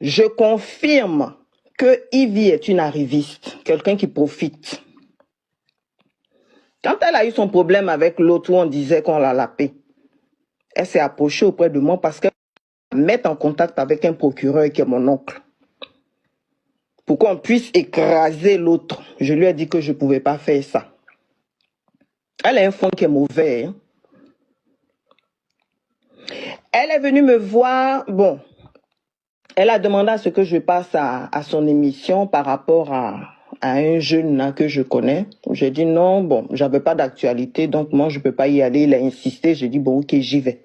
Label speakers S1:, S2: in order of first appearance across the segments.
S1: Je confirme que Ivy est une arriviste, quelqu'un qui profite. Quand elle a eu son problème avec l'autre où on disait qu'on l'a lapé, elle s'est approchée auprès de moi parce qu'elle me met en contact avec un procureur qui est mon oncle. Pour qu'on puisse écraser l'autre. Je lui ai dit que je ne pouvais pas faire ça. Elle a un fond qui est mauvais. Hein. Elle est venue me voir, bon, elle a demandé à ce que je passe à son émission par rapport à un jeune là, que je connais. J'ai dit non, bon, j'avais pas d'actualité, donc moi je peux pas y aller. Il a insisté, j'ai dit bon ok, j'y vais.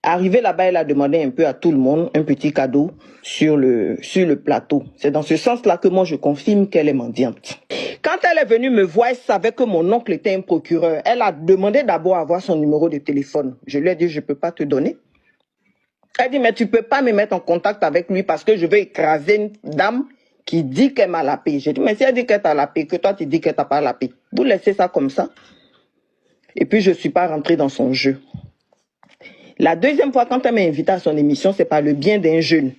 S1: Arrivé là-bas, elle a demandé un peu à tout le monde un petit cadeau sur le plateau. C'est dans ce sens-là que moi je confirme qu'elle est mendiante. Quand elle est venue me voir, elle savait que mon oncle était un procureur. Elle a demandé d'abord à avoir son numéro de téléphone. Je lui ai dit je peux pas te donner. Elle dit mais tu peux pas me mettre en contact avec lui parce que je vais écraser une dame qui dit qu'elle m'a lapé. J'ai dit mais si elle dit qu'elle t'a lapé, que toi tu dis qu'elle t'a pas lapé, vous laissez ça comme ça. Et puis je suis pas rentrée dans son jeu. La deuxième fois, quand elle m'a invité à son émission, c'est par le bien d'un jeune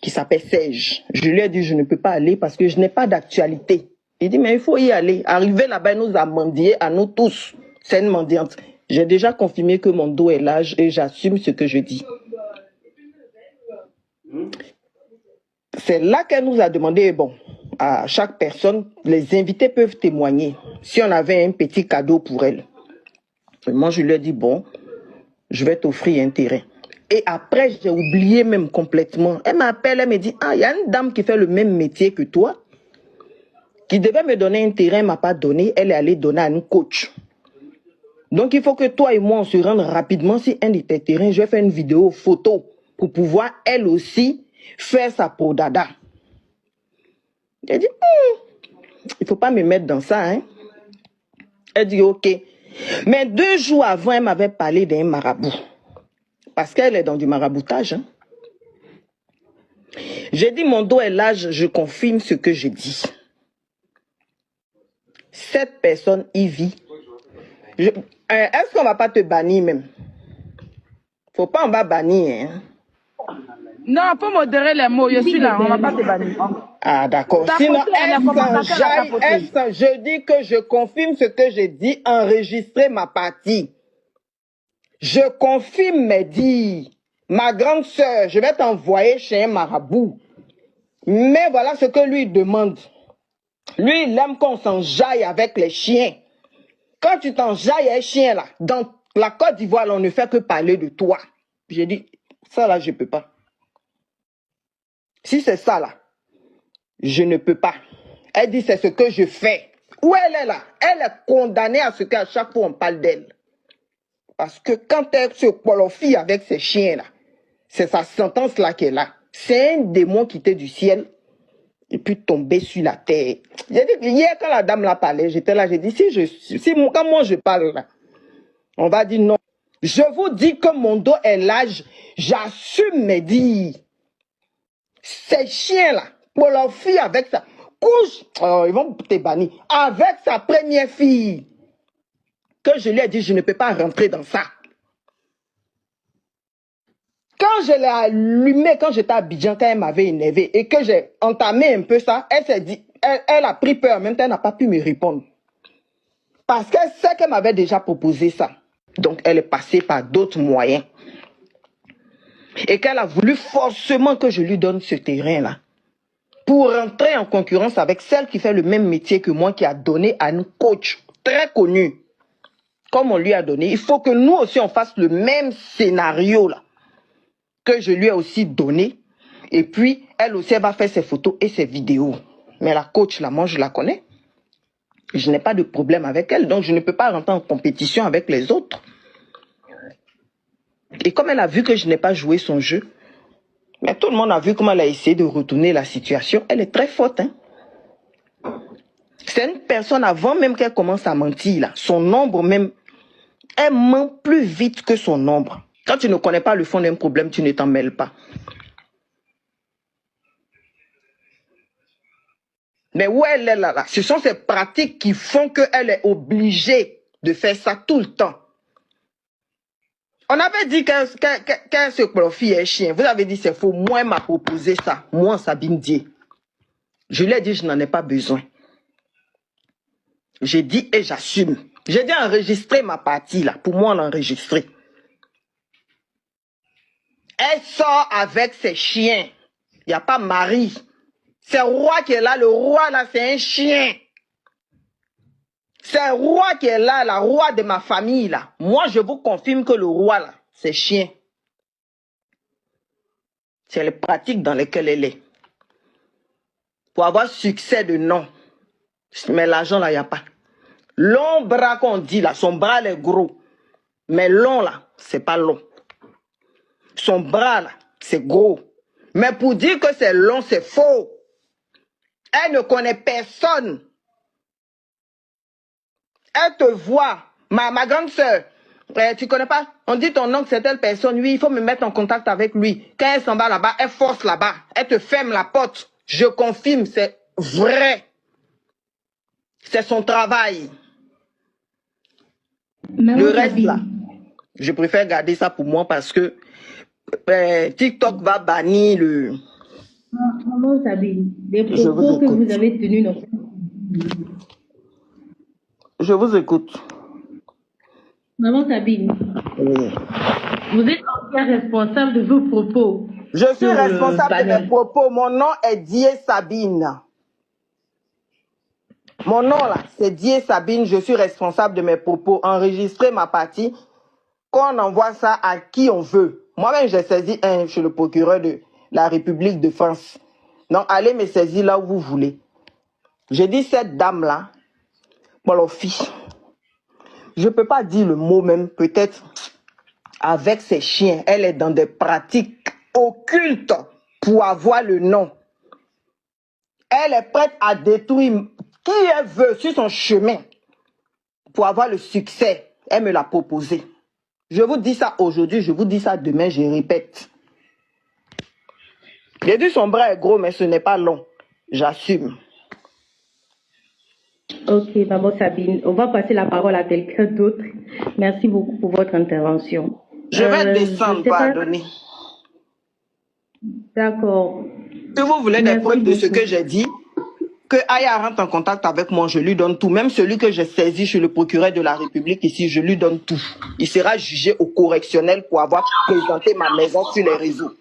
S1: qui s'appelle Serge. Je lui ai dit, je ne peux pas aller parce que je n'ai pas d'actualité. Il dit, mais il faut y aller. Arrivé là-bas, elle nous a mendié à nous tous. C'est une mendiante. J'ai déjà confirmé que mon dos est large et j'assume ce que je dis. C'est là qu'elle nous a demandé, bon, à chaque personne, les invités peuvent témoigner si on avait un petit cadeau pour elle. Et moi, je lui ai dit, bon, je vais t'offrir un terrain. Et après, j'ai oublié même complètement. Elle m'appelle, elle me dit, ah, il y a une dame qui fait le même métier que toi, qui devait me donner un terrain, elle ne m'a pas donné, elle est allée donner à un coach. Donc, il faut que toi et moi, on se rende rapidement sur un de tes terrains. Je vais faire une vidéo photo pour pouvoir, elle aussi, faire sa podada. J'ai dit, il ne faut pas me mettre dans ça. Hein. Elle dit, ok. Mais 2 jours avant, elle m'avait parlé d'un marabout. Parce qu'elle est dans du maraboutage. Hein. J'ai dit, mon dos est large, je confirme ce que je dis. Cette personne y vit. Est-ce qu'on ne va pas te bannir même? Faut pas, on va bannir. Hein?
S2: Non, faut modérer les mots, je suis là, on ne va pas te bannir.
S1: Ah d'accord. Sinon, je dis que je confirme ce que j'ai dit, enregistrer ma partie. Je confirme mes dires. Ma grande sœur, je vais t'envoyer chez un marabout. Mais voilà ce que lui demande. Lui, il aime qu'on s'enjaille avec les chiens. Quand tu t'enjailles un chien là, dans la Côte d'Ivoire, on ne fait que parler de toi. J'ai dit, ça là, je ne peux pas. Si c'est ça là, je ne peux pas. Elle dit, c'est ce que je fais. Où elle est là? Elle est condamnée à ce qu'à chaque fois on parle d'elle. Parce que quand elle se qualifie avec ces chiens là, c'est sa sentence là qu'elle a. C'est un démon qui était du ciel et puis tombé sur la terre. J'ai dit, hier quand la dame l'a parlé, j'étais là, j'ai dit, quand moi je parle là, on va dire non. Je vous dis que mon dos est large, j'assume mes dires. Ces chiens-là, pour leur fille avec sa couche, ils vont te bannir, avec sa première fille, que je lui ai dit, je ne peux pas rentrer dans ça. Quand je l'ai allumé, quand j'étais à Abidjan, quand elle m'avait énervé et que j'ai entamé un peu ça, elle s'est dit, elle a pris peur, même elle n'a pas pu me répondre. Parce qu'elle sait qu'elle m'avait déjà proposé ça. Donc elle est passée par d'autres moyens. Et qu'elle a voulu forcément que je lui donne ce terrain-là. Pour rentrer en concurrence avec celle qui fait le même métier que moi, qui a donné à un coach très connu. Comme on lui a donné, il faut que nous aussi on fasse le même scénario-là. Que je lui ai aussi donné. Et puis, elle aussi, elle va faire ses photos et ses vidéos. Mais la coach, là, moi, je la connais. Je n'ai pas de problème avec elle. Donc, je ne peux pas rentrer en compétition avec les autres. Et comme elle a vu que je n'ai pas joué son jeu, mais tout le monde a vu comment elle a essayé de retourner la situation. Elle est très forte. Hein? C'est une personne, avant même qu'elle commence à mentir, là, son ombre même, elle ment plus vite que son ombre. Quand tu ne connais pas le fond d'un problème, tu ne t'en mêles pas. Mais où elle est là, ce sont ces pratiques qui font qu'elle est obligée de faire ça tout le temps. On avait dit qu'un se profile est chien. Vous avez dit c'est faux. Moi, elle m'a proposé ça. Moi, Sabine Dié. Je lui ai dit, je n'en ai pas besoin. J'ai dit et j'assume. J'ai dit enregistrer ma partie là. Pour moi, on a enregistré. Elle sort avec ses chiens. Il n'y a pas Marie. C'est le roi qui est là. Le roi là, c'est un chien. C'est un roi qui est là, le roi de ma famille là. Moi, je vous confirme que le roi là, c'est chien. C'est les pratiques dans lesquelles elle est. Pour avoir succès de nom. Mais l'argent là, il n'y a pas. Long bras qu'on dit là, son bras est gros. Mais long là, c'est pas long. Son bras là, c'est gros. Mais pour dire que c'est long, c'est faux. Elle ne connaît personne. Elle te voit. Ma grande soeur, tu connais pas? On dit ton oncle c'est telle personne. Oui, il faut me mettre en contact avec lui. Quand elle s'en va là-bas, elle force là-bas. Elle te ferme la porte. Je confirme, c'est vrai. C'est son travail. Le reste là, je préfère garder ça pour moi parce que TikTok va bannir le...
S3: Maman Sabine, les propos que vous avez tenus...
S1: Je vous écoute.
S3: Maman Sabine,
S1: oui.
S3: Vous êtes entière responsable de vos propos.
S1: Je suis responsable de mes propos. Mon nom est Dié Sabine. Mon nom là, c'est Dié Sabine. Je suis responsable de mes propos. Enregistrer ma partie. Qu'on envoie ça à qui on veut. Moi-même, j'ai saisi chez le procureur de la République de France. Donc, allez me saisir là où vous voulez. J'ai dit cette dame-là, pour leur fils. Je ne peux pas dire le mot même, peut-être avec ses chiens. Elle est dans des pratiques occultes pour avoir le nom. Elle est prête à détruire qui elle veut sur son chemin pour avoir le succès. Elle me l'a proposé. Je vous dis ça aujourd'hui, je vous dis ça demain, je répète. J'ai dit son bras est gros, mais ce n'est pas long. J'assume.
S3: Ok, maman Sabine, on va passer la parole à quelqu'un d'autre. Merci beaucoup pour votre intervention.
S1: Je vais descendre, pardonnez.
S3: D'accord.
S1: Si vous voulez des preuves de ce que j'ai dit, que Aya rentre en contact avec moi, je lui donne tout. Même celui que j'ai saisi chez le procureur de la République ici, je lui donne tout. Il sera jugé au correctionnel pour avoir présenté ma maison sur les réseaux.